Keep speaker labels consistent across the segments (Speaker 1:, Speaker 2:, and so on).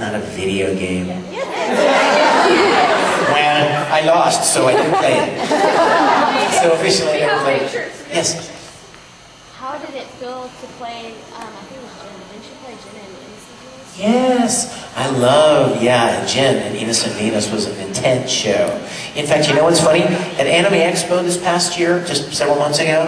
Speaker 1: not a video game. Well, I lost, so I didn't play it. So officially, I never played it. Yes?
Speaker 2: How did it feel to play, I think it was Jen. Didn't you play Jen in Innocent Venus?
Speaker 1: Yes, I love, Jen and Innocent Venus was an intense show. In fact, you know what's funny? At Anime Expo this past year, just several months ago,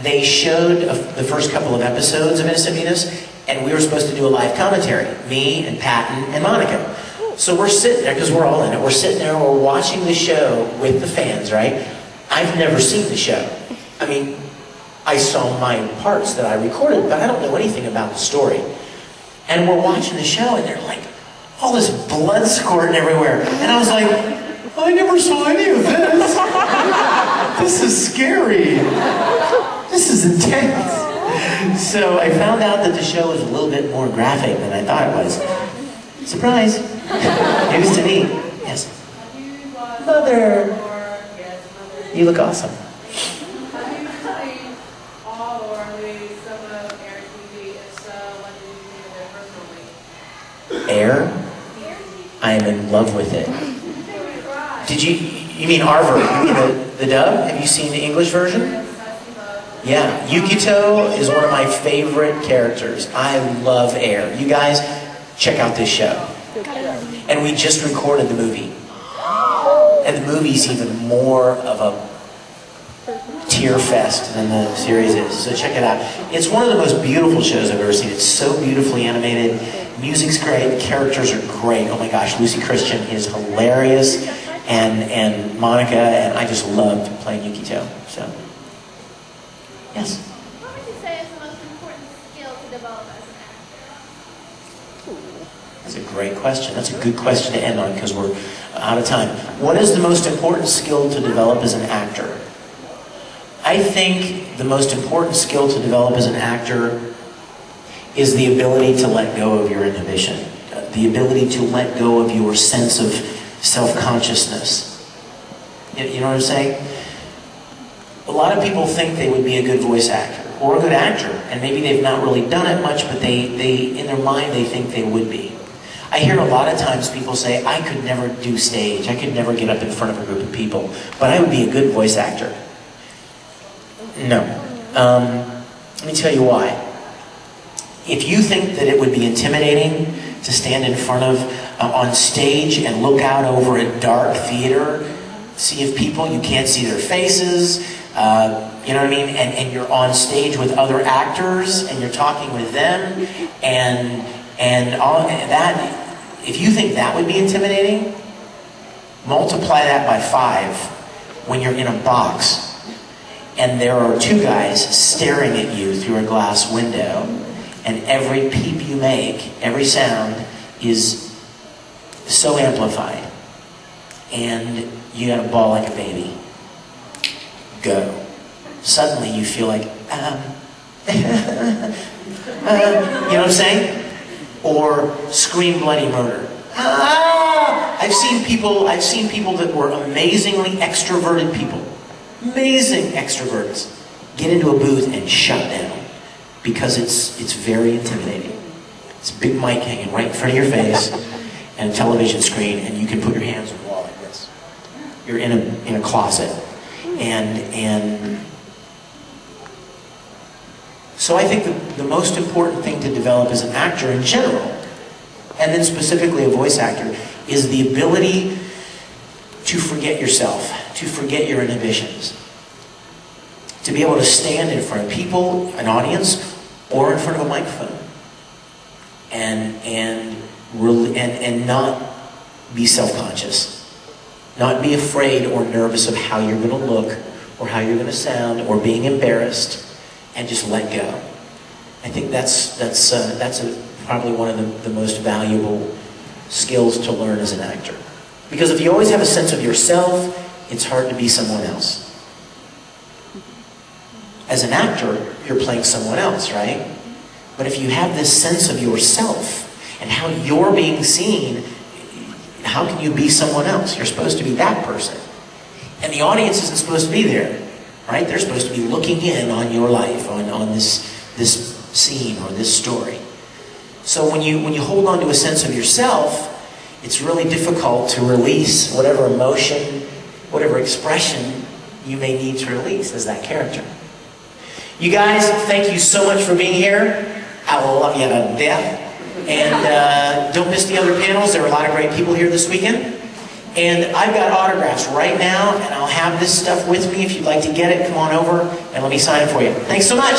Speaker 1: they showed the first couple of episodes of Innocent Venus, and we were supposed to do a live commentary, me and Patton and Monica. So we're sitting there, because we're all in it, we're sitting there, we're watching the show with the fans, right? I've never seen the show. I mean, I saw my parts that I recorded, but I don't know anything about the story. And we're watching the show, and they're like, all this blood squirting everywhere. And I was like, I never saw any of this. This is scary. This is intense. So I found out that the show was a little bit more graphic than I thought it was. Surprise. News to me. Yes. Mother. You look awesome. Air? I am in love with it. You mean Arver? You mean the dub? Have you seen the English version? Yeah, Yukito is one of my favorite characters. I love Air. You guys, check out this show. And we just recorded the movie. And the movie's even more of a tear fest than the series is. So check it out. It's one of the most beautiful shows I've ever seen. It's so beautifully animated. Music's great. The characters are great. Oh my gosh, Lucy Christian is hilarious. And Monica, and I just loved playing Yukito. So, yes?
Speaker 2: What would you say is the most important skill to develop as an actor?
Speaker 1: That's a great question. That's a good question to end on because we're out of time. What is the most important skill to develop as an actor? I think the most important skill to develop as an actor is the ability to let go of your inhibition. The ability to let go of your sense of self-consciousness. You know what I'm saying? A lot of people think they would be a good voice actor or a good actor, and maybe they've not really done it much, but they in their mind they think they would be. I hear a lot of times people say, I could never do stage, I could never get up in front of a group of people, but I would be a good voice actor. No. Let me tell you why. If you think that it would be intimidating to stand in front of, on stage and look out over a dark theater, see if people, you can't see their faces, you know what I mean? And you're on stage with other actors and you're talking with them and all that, if you think that would be intimidating, multiply that by 5 when you're in a box and there are 2 guys staring at you through a glass window, and every peep you make, every sound is so amplified, and you gotta bawl like a baby. Go. Suddenly you feel like, you know what I'm saying? Or scream bloody murder. I've seen people that were amazingly extroverted people, amazing extroverts, get into a booth and shut down because it's very intimidating. It's a big mic hanging right in front of your face and a television screen, and you can put your hands on the wall like this. You're in a closet, and so I think the most important thing to develop as an actor in general, and then specifically a voice actor, is the ability to forget yourself, to forget your inhibitions. To be able to stand in front of people, an audience, or in front of a microphone. And not be self-conscious. Not be afraid or nervous of how you're going to look, or how you're going to sound, or being embarrassed, and just let go. I think that's probably one of the most valuable skills to learn as an actor. Because if you always have a sense of yourself, it's hard to be someone else. As an actor, you're playing someone else, right? But if you have this sense of yourself and how you're being seen, how can you be someone else? You're supposed to be that person. And the audience isn't supposed to be there, right? They're supposed to be looking in on your life, on this scene or this story. So when you hold on to a sense of yourself, it's really difficult to release whatever emotion, whatever expression you may need to release as that character. You guys, thank you so much for being here. I love you to death. And don't miss the other panels. There are a lot of great people here this weekend. And I've got autographs right now, and I'll have this stuff with me. If you'd like to get it, come on over and let me sign it for you. Thanks so much.